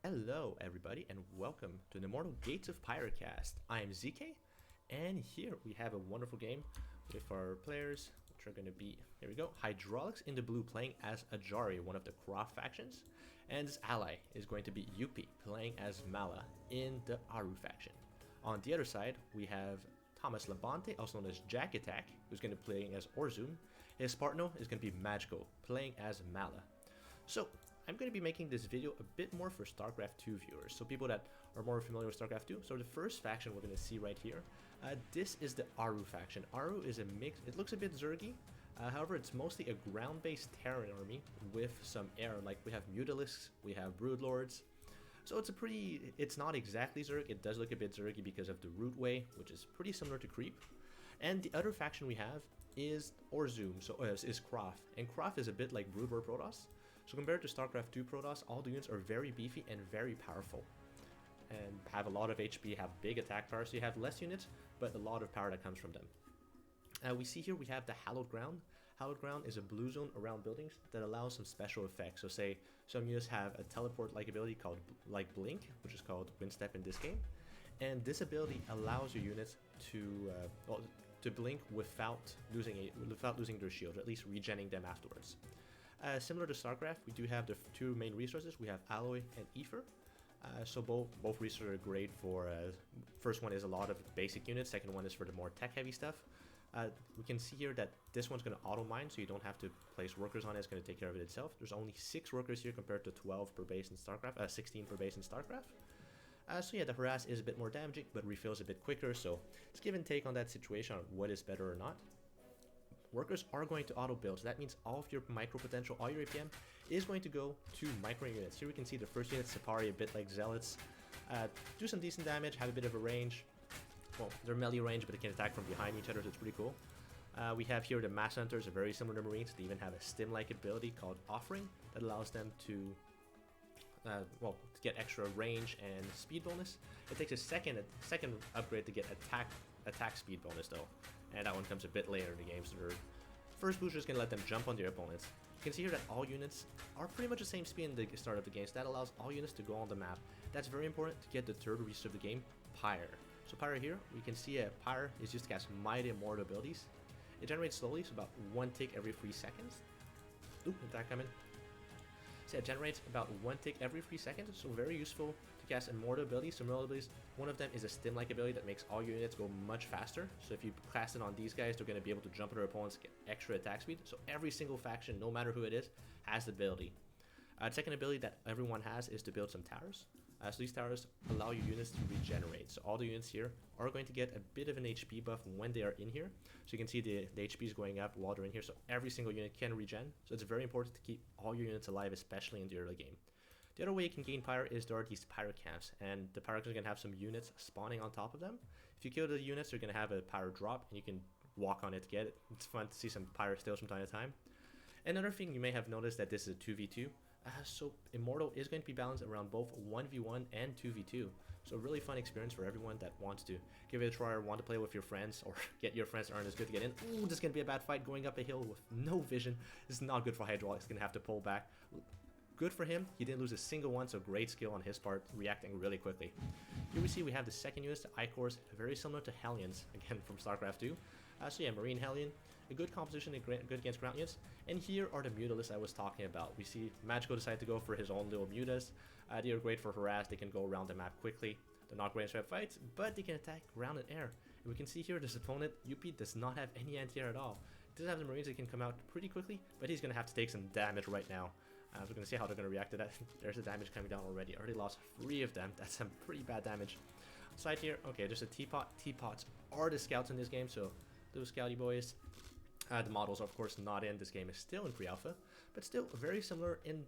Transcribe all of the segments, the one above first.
Hello, everybody, and welcome to the Immortal Gates of Pyrecast. I am ZK, and here we have a wonderful game with our players, which are going to be, here we go, Hydraulics in the blue playing as Ajari, one of the Croft factions, and his ally is going to be Yuppie, playing as Mala in the Aru faction. On the other side, we have Thomas Labonte, also known as Jack Attack, who's going to be playing as Orzum. His partner is going to be Magico, playing as Mala. So, I'm going to be making this video a bit more for StarCraft 2 viewers, so people that are more familiar with StarCraft 2. So the first faction we're going to see right here, this is the Aru faction. Aru is a mix, it looks a bit Zergy, however it's mostly a ground-based Terran army with some air, like we have Mutalisks, we have Broodlords. So it's not exactly Zerg, it does look a bit Zergy because of the root way, which is pretty similar to Creep. And the other faction we have is Orzum, so is Croft, and Croft is a bit like Brood War Protoss. So compared to StarCraft 2 Protoss, all the units are very beefy and very powerful, and have a lot of HP, have big attack power, so you have less units, but a lot of power that comes from them. We see here we have the Hallowed Ground. Hallowed Ground is a blue zone around buildings that allows some special effects. So say some units have a teleport-like ability called like Blink, which is called Windstep in this game, and this ability allows your units to blink without losing their shield, or at least regenning them afterwards. Similar to StarCraft, we do have the two main resources. We have Alloy and Ether. So both resources are great for, first one is a lot of basic units, second one is for the more tech-heavy stuff. We can see here that this one's going to auto-mine, so you don't have to place workers on it, it's going to take care of it itself. There's only 6 workers here compared to 12 per base in StarCraft, 16 per base in StarCraft. So yeah, the Harass is a bit more damaging, but refills a bit quicker, so it's give and take on that situation on what is better or not. Workers are going to auto build, so that means all of your micro potential, all your APM is going to go to micro units. Here we can see the first unit, Sapari, a bit like Zealots, do some decent damage, have a bit of a range. Well, they're melee range, but they can attack from behind each other, so it's pretty cool. We have here the Mass Hunters, are very similar to Marines. They even have a stim-like ability called Offering that allows them to to get extra range and speed bonus. It takes a second upgrade to get attack speed bonus though, and that one comes a bit later in the game, so their first booster is going to let them jump on their opponents. You can see here that all units are pretty much the same speed in the start of the game, so that allows all units to go on the map. That's very important to get the third resource of the game, Pyre. So Pyre here, we can see Pyre is used to cast Mighty Immortal abilities. It generates slowly, so about 1 tick every 3 seconds. Ooh, attack coming. So it generates about 1 tick every 3 seconds, so very useful to cast Immortal abilities. So Immortal abilities, one of them is a stim-like ability that makes all your units go much faster. So if you cast it on these guys, they're going to be able to jump at their opponents, get extra attack speed. So every single faction, no matter who it is, has the ability. The second ability that everyone has is to build some towers. So these towers allow your units to regenerate. So all the units here are going to get a bit of an HP buff when they are in here. So you can see the HP is going up while they're in here. So every single unit can regen. So it's very important to keep all your units alive, especially in the early game. The other way you can gain Pyre is there are these Pyre camps, and the Pyre camps are going to have some units spawning on top of them. If you kill the units, they're going to have a Pyre drop, and you can walk on it to get it. It's fun to see some Pyre steals from time to time. Another thing you may have noticed that this is a 2v2. So Immortal is going to be balanced around both 1v1 and 2v2. So a really fun experience for everyone that wants to give it a try or want to play with your friends or get your friends that aren't as good to get in. Ooh, this is going to be a bad fight going up a hill with no vision. This is not good for Hydraulics. He's going to have to pull back. Good for him. He didn't lose a single one, so great skill on his part, reacting really quickly. Here we see we have the second unit, the Icors, very similar to Hellions, again from StarCraft 2. So yeah, Marine Hellion, a good composition, good against ground units. And here are the Mutalisks I was talking about. We see Magico decided to go for his own little Mutas. They are great for harass, they can go around the map quickly. They're not great in straight fights, but they can attack ground and air. And we can see here this opponent, Yuppie, does not have any anti-air at all. He does have the Marines that can come out pretty quickly, but he's going to have to take some damage right now. So we're going to see how they're going to react to that. There's the damage coming down already. Already lost 3 of them. That's some pretty bad damage. Side here, okay, there's a teapot. Teapots are the scouts in this game, so those scouty boys. The models are of course not in. This game is still in pre-alpha, but still very similar in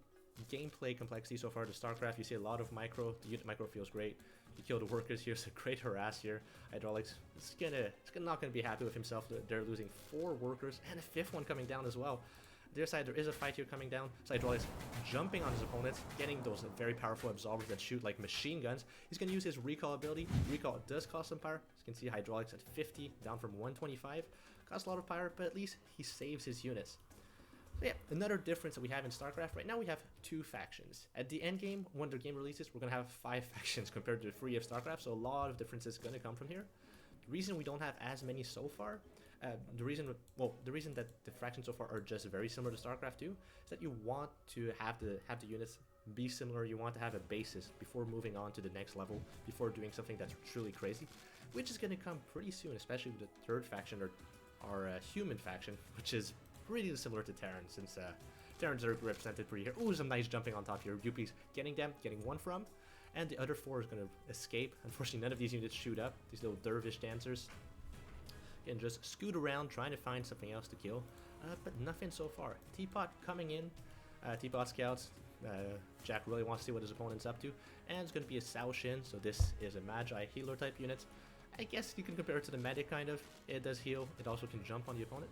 gameplay complexity so far to StarCraft. You see a lot of micro. The unit micro feels great. You kill the workers here. It's a great harass here. Hydraulics is not gonna be happy with himself. They're losing 4 workers and a 5th one coming down as well. Their side, there is a fight here coming down. So Hydraulics jumping on his opponents, getting those very powerful absolvers that shoot like machine guns. He's going to use his recall ability. Recall does cost some power. As you can see, Hydraulics at 50, down from 125. Costs a lot of power, but at least he saves his units. Yeah, another difference that we have in StarCraft, right now we have 2 factions. At the end game, when the game releases, we're going to have 5 factions compared to the 3 of StarCraft, so a lot of differences going to come from here. The reason we don't have as many so far, the reason that the factions so far are just very similar to StarCraft 2 is that you want to have the units be similar. You want to have a basis before moving on to the next level, before doing something that's truly crazy, which is going to come pretty soon, especially with the 3rd faction, or our human faction, which is pretty similar to Terran, since Terrans are represented pretty here. Ooh, some nice jumping on top here. Yuppie's getting them, getting 1 from, and the other 4 is going to escape. Unfortunately, none of these units shoot up. These little dervish dancers can just scoot around trying to find something else to kill, but nothing so far. Teapot coming in, Teapot scouts. Jack really wants to see what his opponent's up to, and it's going to be a Sao Shin, so this is a Magi healer type unit. I guess you can compare it to the medic, kind of. It does heal, it also can jump on the opponent.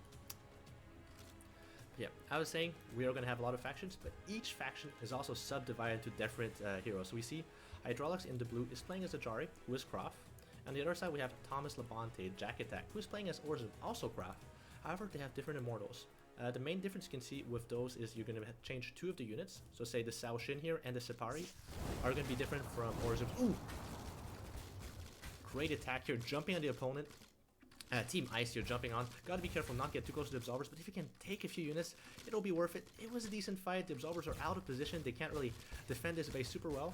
Yeah, I was saying we are going to have a lot of factions, but each faction is also subdivided into different heroes. So we see Hydraulics in the blue is playing as Ajari, who is Croft. On the other side, we have Thomas Labonte, Jack Attack, who is playing as Orzen, also Croft. However, they have different Immortals. The main difference you can see with those is you're going to change 2 of the units. So say the Sao Shin here and the Sipari are going to be different from Orzen. Ooh! Great attack here, jumping on the opponent. Team Ice here jumping on. Gotta be careful not get too close to the Absolvers, but if you can take a few units, it'll be worth it. It was a decent fight. The Absolvers are out of position. They can't really defend this base super well.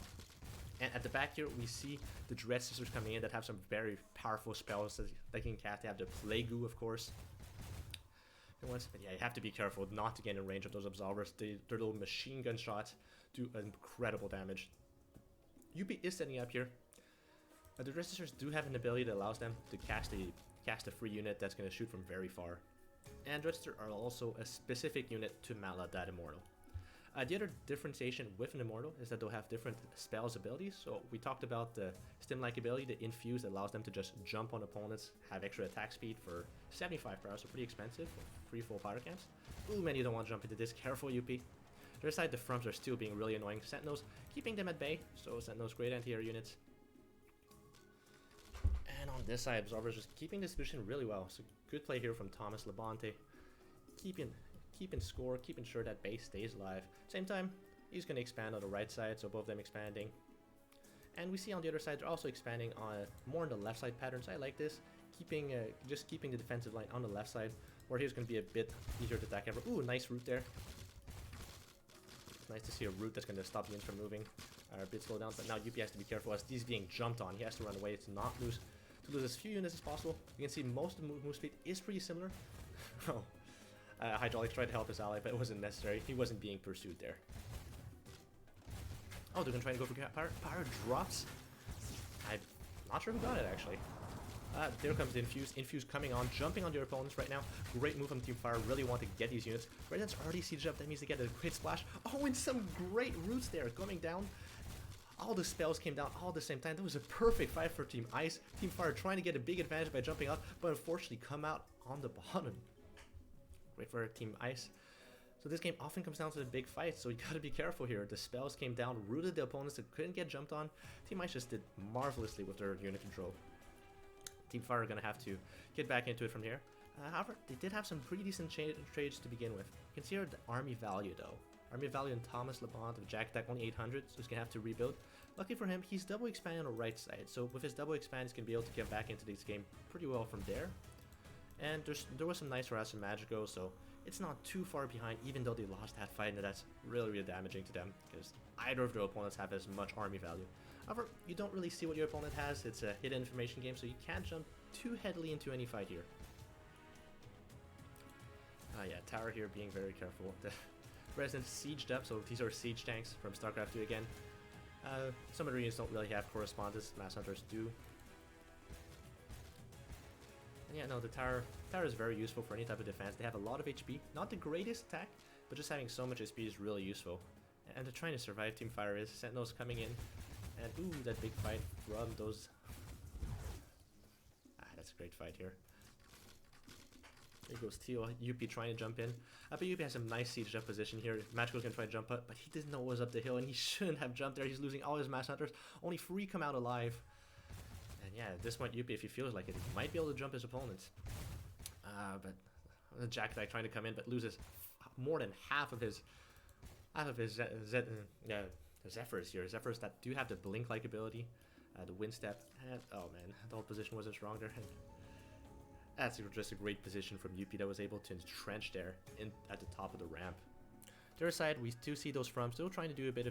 And at the back here, we see the Dread Sisters coming in that have some very powerful spells that they can cast. They have the Plague-Goo, of course. But yeah, you have to be careful not to get in range of those Absolvers. Their little machine gun shots do incredible damage. UP is setting up here. The Dread Sisters do have an ability that allows them to cast a free unit that's going to shoot from very far. And Dread Sisters are also a specific unit to Mala, that Immortal. The other differentiation with an Immortal is that they'll have different spells abilities. So we talked about the Stim-like ability, the Infuse, that allows them to just jump on opponents, have extra attack speed for 75 per hour, so pretty expensive for 3 full Pyre camps. Ooh, many don't want to jump into this. Careful, UP. The other side, the Frums are still being really annoying. Sentinels, keeping them at bay, so Sentinels, great anti-air units. And on this side, Absolvers just keeping this position really well. So good play here from Thomas Labonte. Keeping score, keeping sure that base stays alive. Same time, he's going to expand on the right side, so both of them expanding. And we see on the other side, they're also expanding on more on the left side patterns. I like this. Just keeping the defensive line on the left side, where here's going to be a bit easier to attack ever. Ooh, nice root there. It's nice to see a root that's going to stop the units from moving. A bit slow down, but now UP has to be careful as he's being jumped on. He has to run away to not lose as few units as possible. You can see most of the move speed is pretty similar. Oh, Hydraulics tried to help his ally, but it wasn't necessary. He wasn't being pursued there. Oh, they're gonna try to go for Pyre. Pyre drops. I'm not sure who got it actually. There comes the Infuse. Infuse coming on, jumping on their opponents right now. Great move from Team Fire. Really want to get these units. Resident's already sieged up. That means they get a great splash. Oh, and some great roots there coming down. All the spells came down all at the same time. That was a perfect fight for Team Ice. Team Fire trying to get a big advantage by jumping up, but unfortunately come out on the bottom. Great for Team Ice. So this game often comes down to the big fight, so you gotta be careful here. The spells came down, rooted the opponents that couldn't get jumped on. Team Ice just did marvelously with their unit control. Team Fire are gonna have to get back into it from here. However, they did have some pretty decent trades to begin with. You can see here the army value though. Army value in Thomas Labonte of Jack Attack only 800, so he's gonna have to rebuild. Lucky for him, he's double expanding on the right side, so with his double expand, he's gonna be able to get back into this game pretty well from there. And there was some nice Harassment Magico, so it's not too far behind, even though they lost that fight, and that's really damaging to them, because either of their opponents have as much army value. However, you don't really see what your opponent has. It's a hidden information game, so you can't jump too heavily into any fight here. Yeah, Tower here being very careful. The Resident sieged up, so these are siege tanks from StarCraft 2 again. Some of the units don't really have correspondence, Mass Hunters do. And yeah, no, the tower is very useful for any type of defense. They have a lot of HP, not the greatest attack, but just having so much HP is really useful. And they're trying to survive. Team Fire is. Sentinels coming in. And ooh, that big fight from those. That's a great fight here. There goes Teal. UP trying to jump in. But UP has some nice siege up position here. Magico's gonna try to jump up, but he didn't know what was up the hill, and he shouldn't have jumped there. He's losing all his Mass Hunters. Only 3 come out alive. And yeah, at this point, UP, if he feels like it, he might be able to jump his opponents. But Jack Attack trying to come in, but loses more than half of his Zephyrs here. Zephyrs that do have the blink-like ability, the wind step, and oh man, the whole position wasn't strong there. And that's just a great position from Yuppie that was able to entrench there at the top of the ramp. The other side, we do see those From still trying to do a bit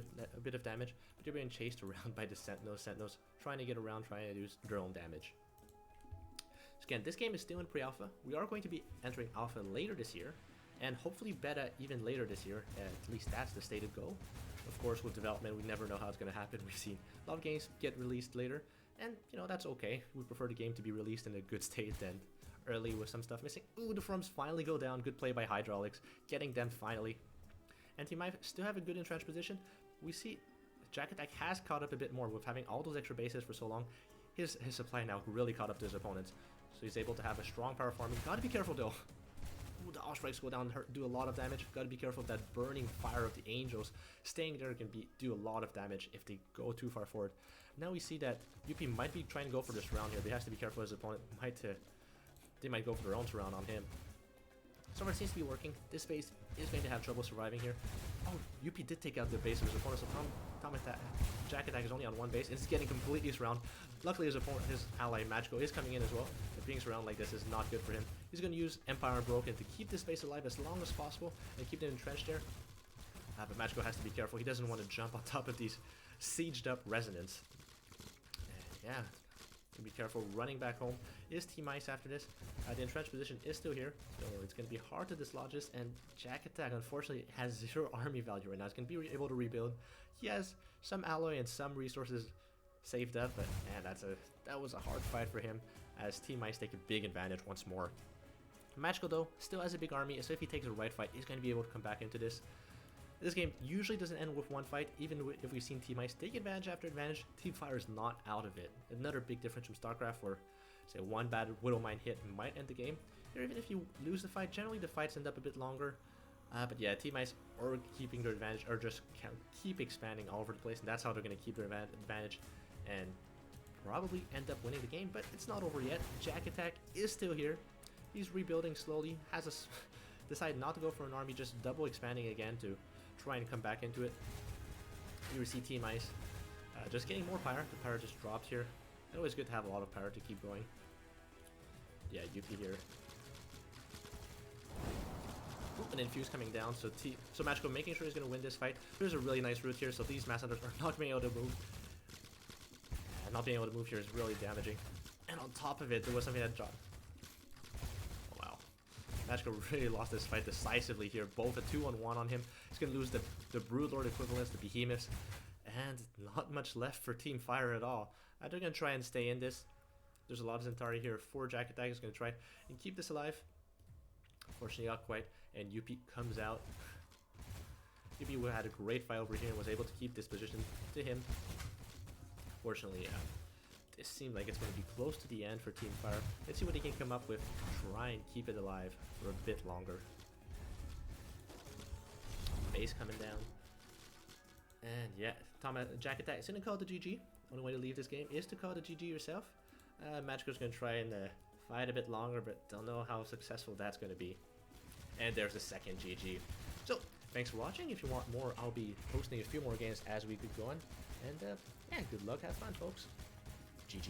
of damage, but they're being chased around by the Sentinels trying to get around, trying to do their own damage. So again, this game is still in pre-alpha. We are going to be entering alpha later this year, and hopefully beta even later this year. At least that's the stated goal. Of course, with development, we never know how it's going to happen. We've seen a lot of games get released later, and you know, that's okay. We prefer the game to be released in a good state than early with some stuff missing. Ooh, the Froms finally go down. Good play by Hydraulics, getting them finally. And he might still have a good entrenched position. We see Jack Attack has caught up a bit more with having all those extra bases for so long. His supply now really caught up to his opponents, so he's able to have a strong power farming. Gotta be careful though. Ooh, the Allstrikes go down and do a lot of damage. Gotta be careful of that burning fire of the Angels. Staying there can do a lot of damage if they go too far forward. Now we see that Yuppie might be trying to go for this round here. They have to be careful. His opponent they might go for their own surround on him. So far it seems to be working. This base is going to have trouble surviving here. Oh, Yuppie did take out the base of his opponent, so Jack Attack is only on one base, and it's getting completely surrounded. Luckily his ally Magico is coming in as well, but being surrounded like this is not good for him. He's going to use Empire Unbroken to keep this base alive as long as possible, and keep them entrenched there. But Magico has to be careful. He doesn't want to jump on top of these sieged up resonants. And yeah, be careful running back home. Is Team Ice after this? The entrenched position is still here, so it's going to be hard to dislodge this, and Jack Attack unfortunately has 0 army value right now. He's going to be able to rebuild. He has some alloy and some resources saved up, but man, that was a hard fight for him, as Team Ice take a big advantage once more. Magical though still has a big army, so if he takes the right fight, he's going to be able to come back into this. This game usually doesn't end with one fight, even if we've seen Team Ice take advantage after advantage. Team Fire is not out of it. Another big difference from StarCraft, where say one bad Widow Mine hit might end the game. Or even if you lose the fight, generally the fights end up a bit longer. But yeah, Team Ice are keeping their advantage, or just keep expanding all over the place, and that's how they're going to keep their advantage and probably end up winning the game. But it's not over yet. Jack Attack is still here. He's rebuilding slowly. Has decided not to go for an army, just double expanding again to try and come back into it. You see Team Ice just getting more Pyre. The Pyre just drops here. It's always good to have a lot of Pyre to keep going. Yeah, Yuppie here. An Infuse coming down, so Magical making sure he's going to win this fight. There's a really nice route here, so these Mass Hunters are not being able to move. And not being able to move here is really damaging. And on top of it, there was something that dropped. Oh, wow. Magical really lost this fight decisively here. Both a 2-on-1 on him. He's going to lose the Broodlord equivalents, the Behemoths. And not much left for Team Fire at all. They're going to try and stay in this. There's a lot of Centauri here. 4 Jack Attack is going to try and keep this alive. Unfortunately, not quite. And Yuppie comes out. Yuppie had a great fight over here and was able to keep this position to him. Fortunately, this seemed like it's going to be close to the end for Team Fire. Let's see what he can come up with. Try and keep it alive for a bit longer. Base coming down. And yeah, Jack Attack is going to call it the GG. Only way to leave this game is to call it the GG yourself. Magico's going to try and fight a bit longer, but don't know how successful that's going to be. And there's the second GG. So, thanks for watching. If you want more, I'll be posting a few more games as we keep going. And yeah, good luck, have fun, folks. GG.